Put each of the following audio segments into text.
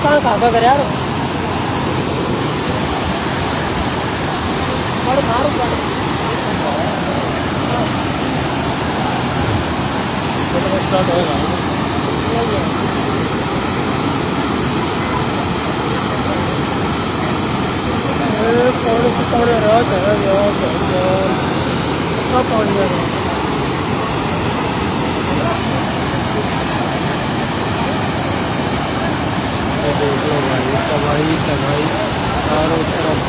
कहाँ खा कर यार बड़ मारू स्टार्ट होगा पानी से पानी आ रहा है कितना पानी आ रहा है देख लो भाई तबाही चारों तरफ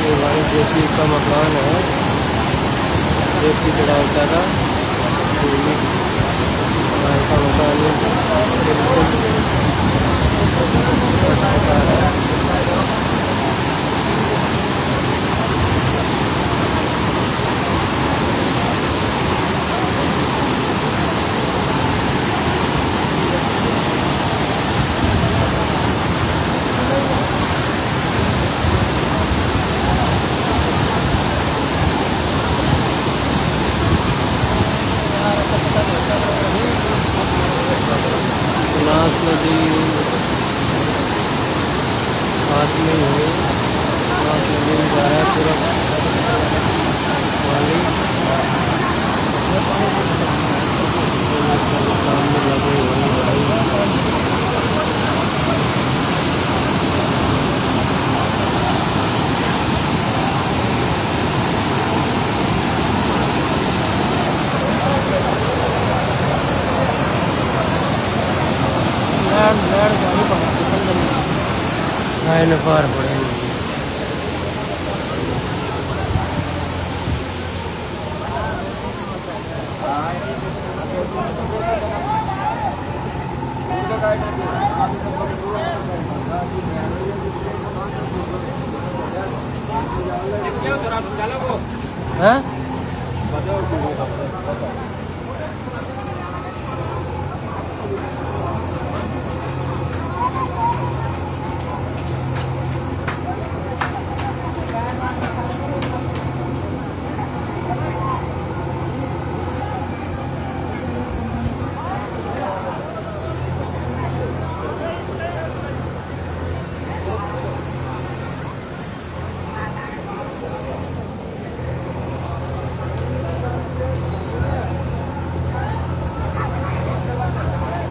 ये भाई जेपी का मकान है जेपी खड़ा होता था भाई का मकान बनास नदी पास में ही है बनास नदी में जा रहा है पूरा पानी काम में लगे हुए भाई जानी पड़ा लाइन पार पड़ेगी हैं